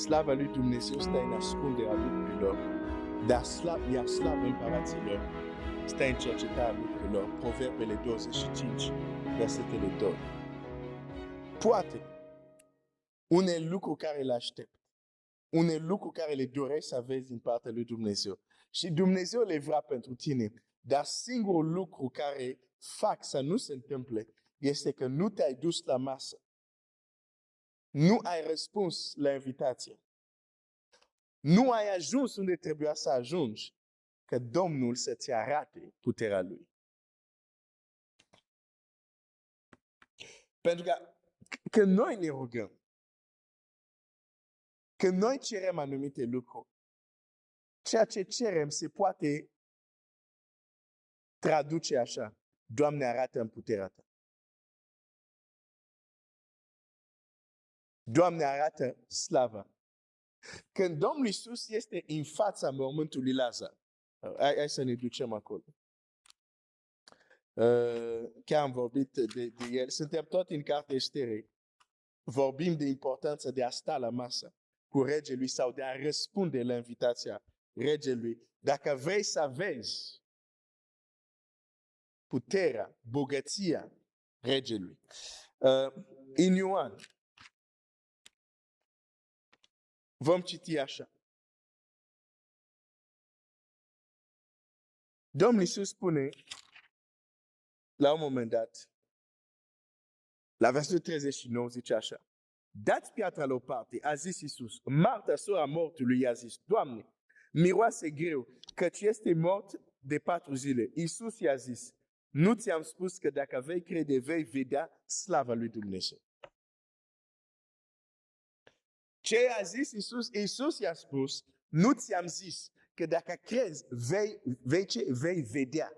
slava lui Dumnezeu stă în ascunderea lucrurilor, dar iar slava împăraților stă în cercetarea lucrurilor. Proverbele 25, versetele 2. Poate unele lucruri care le aștept, unele lucruri care le dorești să vezi din partea lui Dumnezeu. Și Dumnezeu le vrea pentru tine, dar singurul lucru care fac să nu se întâmple este că nu te-ai dus la masă. Nu ai răspuns la invitație. Nu ai ajuns unde trebuia să ajungi, că Domnul să-ți arate puterea Lui. Pentru că când noi ne rugăm, când noi cerem anumite lucruri, ceea ce cerem se poate traduce așa: Doamne, arată-mi puterea Ta. Doamne, arată slava. Când Domnul Iisus este în fața mormântului Lazar, hai să ne ducem acolo. Chiar am vorbit de el. Suntem tot în cartea Esterei. Vorbim de importanța de a sta la masă cu regelui sau de a răspunde la invitația regelui. Dacă vrei să vezi puterea, bogăția regelui. În Ioan vom citi așa. Domnul Iisus spune la un moment dat, la versetul 39, zice așa: dați piatra la o parte, a zis Iisus. Marta, sora mortului, i-a zis: Doamne, miroase greu, căci este mort de 4 zile. Iisus i-a zis: nu ți-am spus că dacă vei crede, vei vedea slava lui Dumnezeu? Ce a zis Iisus? Iisus i-a spus: nu ți-am zis că dacă crezi, vei vedea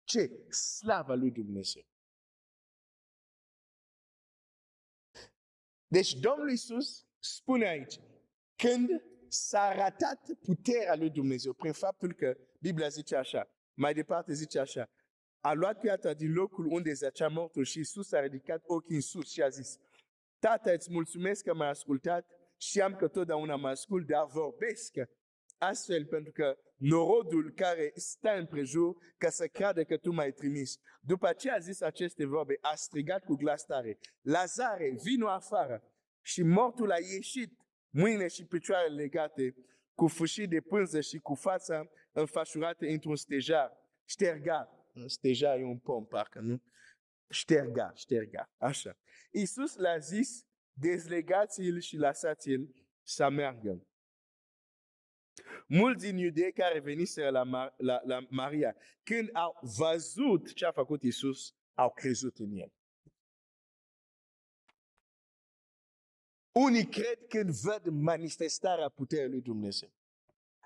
ce? Slava lui Dumnezeu. Deci Domnul Iisus spune aici, când s-a arătat puterea lui Dumnezeu, prin faptul că Biblia zice așa, mai departe zice așa: a luat piatra din locul unde zăcea mortul și Iisus a ridicat ochii în sus și a zis: Tată, îți mulțumesc că m-ai ascultat, știam că totdeauna mă ascult, dar vorbesc astfel pentru că norodul care stă împrejur, ca să creadă că tu m-ai trimis. După ce a zis aceste vorbe, a strigat cu glas tare: Lazare, vino afară! Și mortul a ieșit, mâinile și picioarele legate, cu fâșii de pânză și cu fața înfășurată într-un stejar. Șterga. Stejar e un pom, parcă, nu? Șterga. Așa. Iisus le-a zis: dezlegați-l și lăsați-l să meargă. Mulți din iudei care veniseră la Maria, când au văzut ce a făcut Iisus, au crezut în el. Unii cred când văd manifestarea puterii lui Dumnezeu.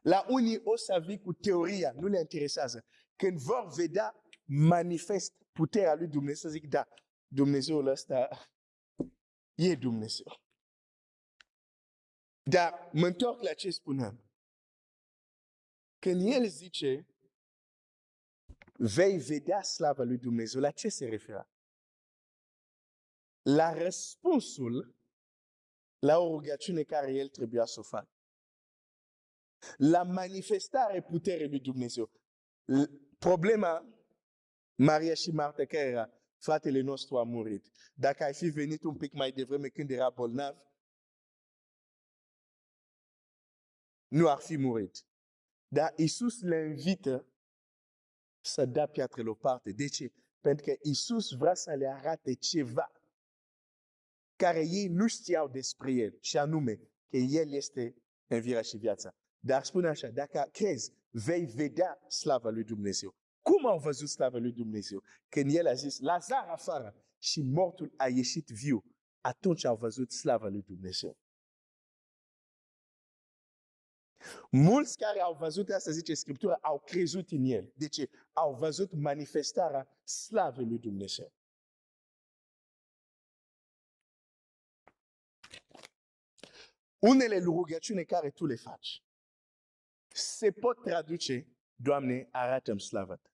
La unii o să vii cu teoria, nu le interesează. Când vor vedea manifest puterea lui Dumnezeu, zic: da, Dumnezeul ăsta e Dumnezeu. Dar mă întorc la ce spuneam. Când el zice: vei vedea slava lui Dumnezeu, la ce se referă? La răspunsul la o rugăciune care el trebuia să o facă. La manifestarea puterii lui Dumnezeu. Problema Maria și Marta care era: fratele nostru a murit. Dacă ai fi venit un pic mai devreme când era bolnav, nu ar fi murit. Dar Iisus le invită să dea piatrele la o parte. De ce? Pentru că Iisus vrea să le arate ceva care ei nu știau despre el, și anume că el este învierea și viața. Dar spune așa: dacă crezi, vei vedea slava lui Dumnezeu. Cum au văzut slava lui Dumnezeu? Când el a zis: Lazar afară, și mortul a ieșit viu, atunci au văzut slava lui Dumnezeu. Mulți care au văzut asta, zice Scriptura, au crezut în el. De ce? Au văzut manifestarea slavei lui Dumnezeu. Unele rugăciuni care tu le faci se pot traduce: Doamne, arată-mi slava Ta.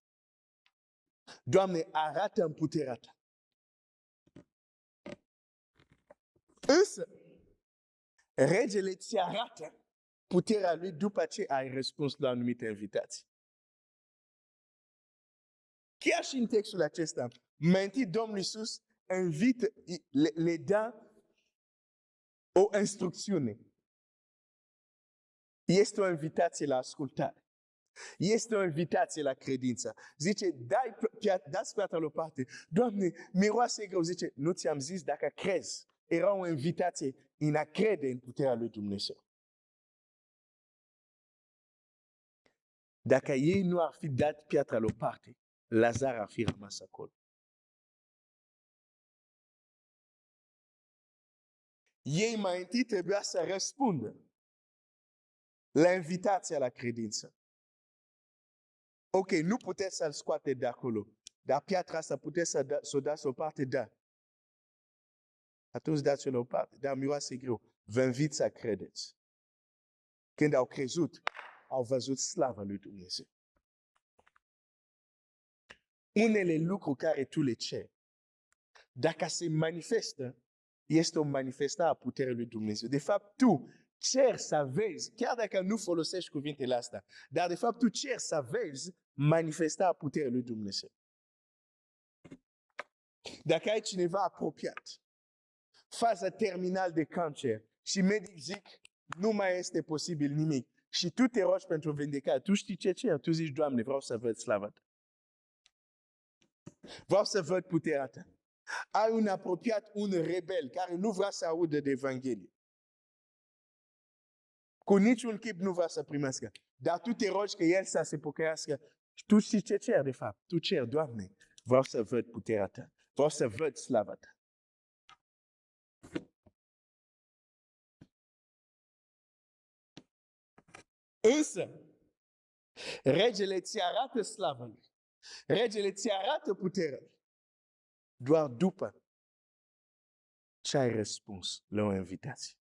Doamne, arată-mi puterea Ta. Însă, Regele ți arată puterea lui după ce ai răspuns la o anumită invitație. Chiar și în textul acesta, mai întâi Domnul Iisus invită, le dă o instrucțiune. Este o invitație la ascultare. Este o invitație la credință. Zice, dați piatra la o parte. Doamne, miroase greu. Zice, nu ți-am zis dacă crezi. Era o invitație în a crede în puterea lui Dumnezeu. Dacă ei nu ar fi dat piatra la o parte, Lazar ar fi rămas acolo. Ei mai întâi trebuia să răspundă la invitația la credință. Ok, nu puteți să-l scoate de acolo, dar piatra asta puteți să o dați o parte, da. Atunci dați-o la o parte, dar miroase greu. Vă invit să credeți. Când au crezut, au văzut slava lui Dumnezeu. Unele lucruri care tu le ceri, dacă se manifestă, este o manifestare a puterii lui Dumnezeu. De fapt, tu ceri să vezi, chiar dacă nu folosești cuvintele astea, dar de fapt tu ceri să vezi manifestarea puterii lui Dumnezeu. Dacă ai cineva apropiat, faza terminală de cancer și medic zic, nu mai este posibil nimic și tu te rogi pentru vindecare, tu știi ce ceri? Tu zici, Doamne, vreau să văd slava ta. Vreau să văd puterea ta. Ai un apropiat, un rebel care nu vrea să audă de Evanghelie. Cu niciun chip nu vrea să primească. Dar tu te rogi că el să se pocăiască. Tu știi ce cer de fapt. Tu cer, Doamne, vreau să văd puterea ta. Vreau să văd slava ta. Însă, regele ți arată slava lui. Regele ți arată puterea lui. Doar după ce ai răspuns la o invitație.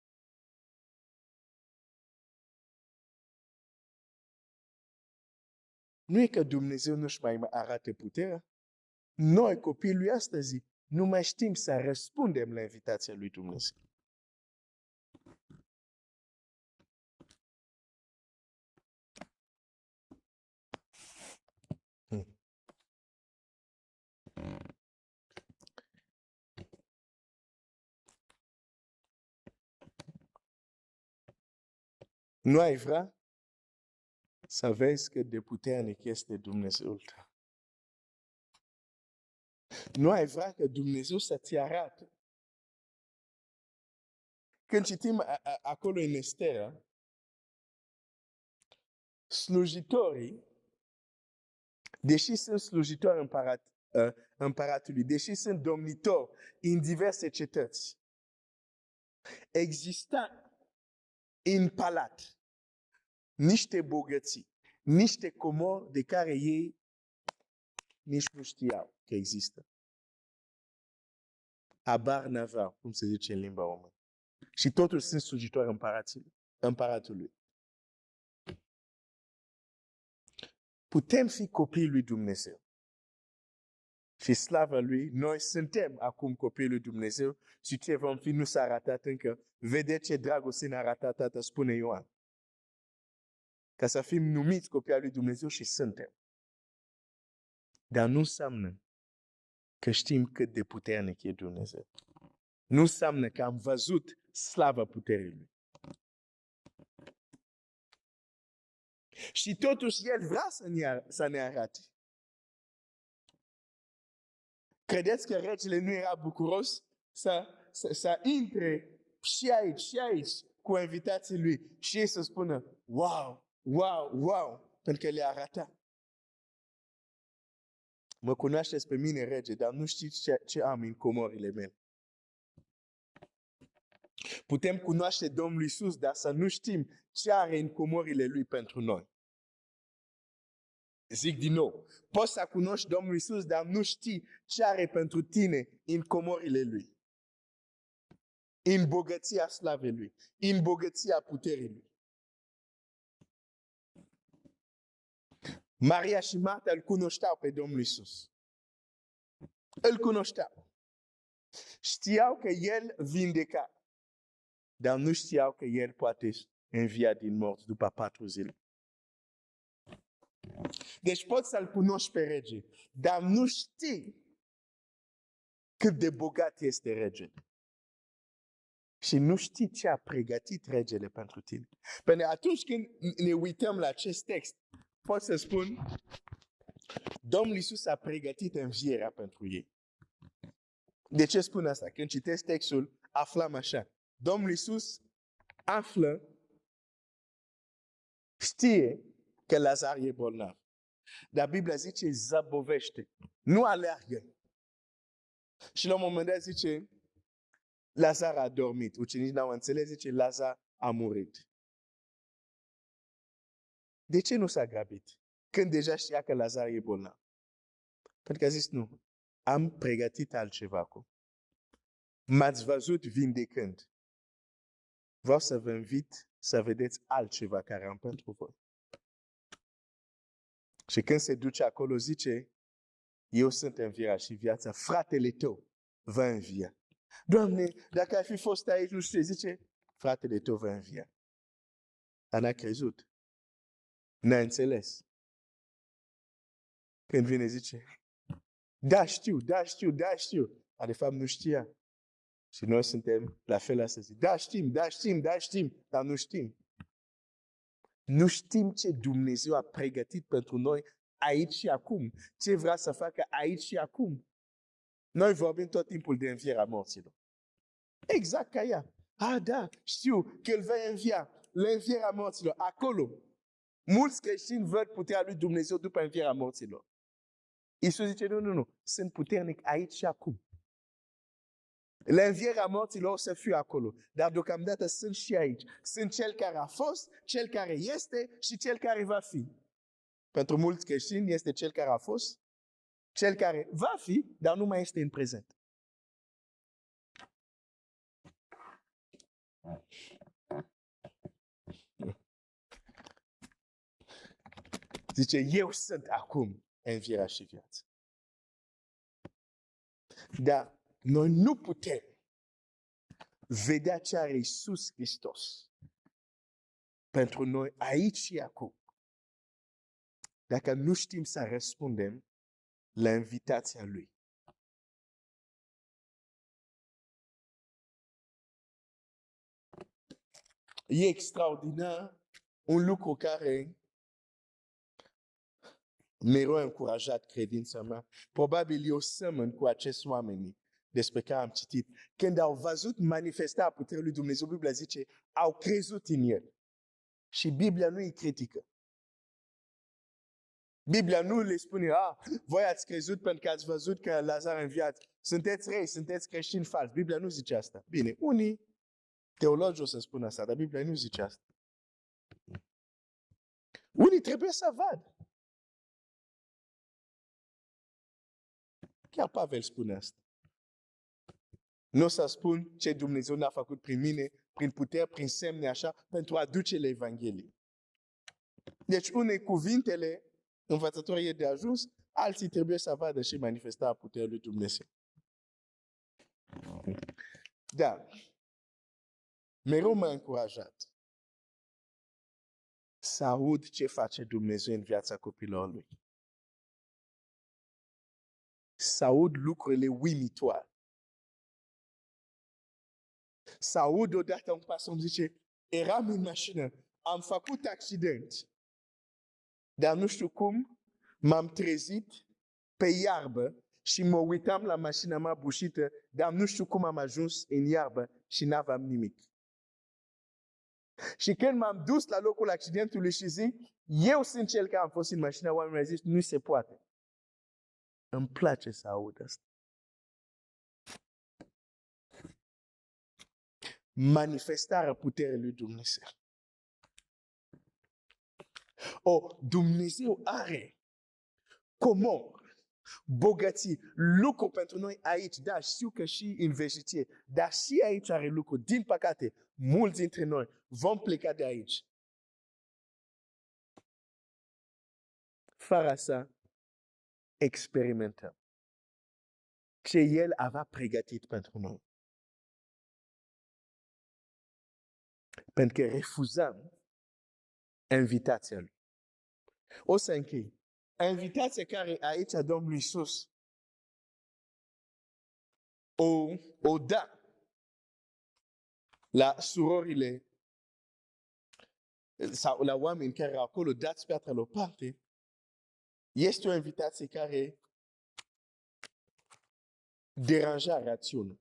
Nu e că Dumnezeu nu-și mai arată puterea. Noi, copiii lui astăzi, nu mai știm să răspundem la invitația lui Dumnezeu. Nu ai vrea să vezi cât de puternic este Dumnezeul tău. Nu ai vrea că Dumnezeu să ți arate. Când citim acolo în Estera, slujitorii, deși sunt slujitori împăratului, deși sunt domnitori în diverse cetăți, exista în palat niște bogății, niște comori de care ei nici nu știau că există. Abar n-aveau, cum se zice în limba română. Și totuși sunt slujitori împăratului. Putem fi copiii lui Dumnezeu. Și slava lui, noi suntem acum copiii lui Dumnezeu și ce vom fi nu s-a arătat încă. Vedeți ce dragoste ne-a arătat Tatăl, spune Ioan. Ca să fim numiți copii al lui Dumnezeu și suntem. Dar nu înseamnă că știm cât de puternic e Dumnezeu. Nu înseamnă că am văzut slava puterii lui. Și totuși El vrea să ne arate. Credeți că regele nu era bucuros să intre și aici, cu invitații lui și ei să spună, wow, pentru că le arăta. Mă cunoașteți pe mine, rege, dar nu știți ce am în comorile mele. Putem cunoaște Domnul Iisus, dar să nu știm ce are în comorile lui pentru noi. Zic din nou, poți să cunoști Domnul Iisus, dar nu știi ce are pentru tine în comorile lui. În bogăția slavei lui, în bogăția puterii lui. Maria și Marta îl cunoșteau pe Domnul Iisus. Îl cunoșteau. Știau că El vindeca. dar nu știau că El poate învia din morți după 4 zile. Deci poți să-L cunoști pe rege, dar nu știi cât de bogat este regele. Și nu știi ce a pregătit regele pentru tine. Pentru că atunci când ne uităm la acest text, pot să spun, Domnul Iisus a pregătit învierea pentru ei. De ce spun asta? Când citesc textul, aflam așa. Domnul Iisus află, știe că Lazar e bolnav. Dar Biblia zice, zăbovește, nu aleargă. Și la un moment dat zice, Lazar a dormit. Ucenicii n-au înțeles, zice, Lazar a murit. De ce nu s-a grabit? Când deja știa că Lazar e bolnav. Pentru că a zis, nu, am pregătit altceva acum. M-ați văzut vindecând. Vreau să vă invit să vedeți altceva care am pentru voi. Și când se duce acolo, zice, eu sunt învierea și viața, fratele tău va învia. Doamne, dacă ar fi fost aici, nu știu ce, zice, fratele tău va învia. Dar n-a crezut. N-a înțeles. Când vine, zice, da, știu, da, știu, da, știu. Dar de fapt nu știa. Și noi suntem la fel astăzi. Da, știm, da, știm, da, știm, dar nu știm. Nu știm ce Dumnezeu a pregătit pentru noi aici și acum. Ce vrea să facă aici și acum. Noi vorbim tot timpul de învierea morților. Exact ca ea. Ah, da, știu că îl vei învia. Învierea morților, acolo. Mulți creștini văd puterea lui Dumnezeu după învierea morților. Iisus zice, nu, sunt puternic aici și acum. Învierea morților o să fie acolo, dar deocamdată sunt și aici. Sunt cel care a fost, cel care este și cel care va fi. Pentru mulți creștini este cel care a fost, cel care va fi, dar nu mai este în prezent. Zice, eu sunt acum învierea și viața. Dar noi nu putem vedea ce are Iisus Hristos pentru noi aici și acum, dacă nu știm să răspundem la invitația Lui. E extraordinar, un lucru care mereu a încurajat credința mea. Probabil eu semăn cu acești oameni despre care am citit. Când au văzut manifestarea puterii lui Dumnezeu, Biblia zice, au crezut în El. Și Biblia nu îi critică. Biblia nu le spune, voi ați crezut pentru că ați văzut că Lazar a înviat. Sunteți rei, sunteți creștini falsi. Biblia nu zice asta. Bine, unii teologi o să spună asta, dar Biblia nu zice asta. Unii trebuie să vadă. Chiar Pavel spune asta. Nu o să spun ce Dumnezeu n-a făcut prin mine, prin putere, prin semne așa, pentru a duce la Evanghelie. Deci unei cuvintele învățătorii e de ajuns, alții trebuie să vadă și manifestarea puterii lui Dumnezeu. Da. Mereu m-a încurajat să aud ce face Dumnezeu în viața copilor lui. Să aud lucrurile uimitoare. Să aud odată un pastor îmi zice, eram în mașină, am făcut accident, dar nu știu cum, m-am trezit pe iarbă și mă uitam la mașina mea bușită, dar nu știu cum am ajuns în iarbă și n-aveam nimic. Și când m-am dus la locul accidentului și zic, eu sunt cel care am fost în mașina, oamenii au zis, nu se poate. Îmi place să aud asta. Manifestarea puterii lui Dumnezeu. Dumnezeu are comor, bogății, lucru pentru noi aici. Da, știu că și în veșnicie, dar și aici are lucru. Din păcate, mulți dintre noi vom pleca de aici. Fără să experimentăm ce El avea pregătit pentru noi. pentru că refuzăm invitația lui. O să închei. Invitația care aici a Domnului Iisus o da la surorile sau la oameni care acolo dați piatra la o parte, este o invitație care deranja rațiunea.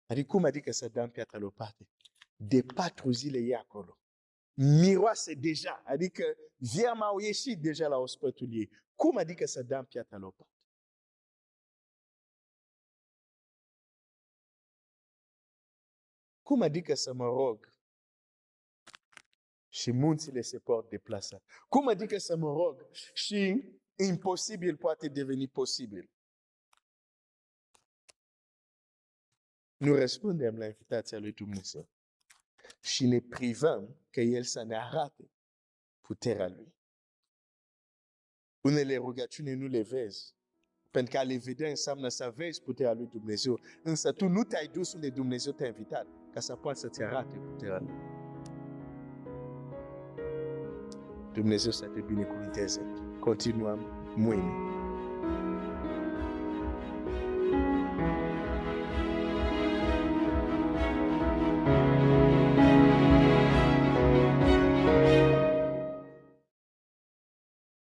Adică cum adică să dăm piatra la o parte? De 4 zile e acolo. Miroase deja, adică vierma au ieșit deja la ospătul ei. Cum adică să dăm piatra la o parte? Cum adică să mă rog și munțile se pot deplasa? Cum adică să mă rog și imposibil poate deveni posibil? Nu răspundem la invitația lui Dumnezeu și ne privăm că El să ne arate puterea Lui. Unele rugăciuni nu le vezi, pentru că a le vedea înseamnă să vezi puterea lui Dumnezeu, însă tu nu te-ai dus unde Dumnezeu te-a invitat ca să poată să-ți arate puterea Lui. Dumnezeu să te binecuvânteze. Continuăm mâine.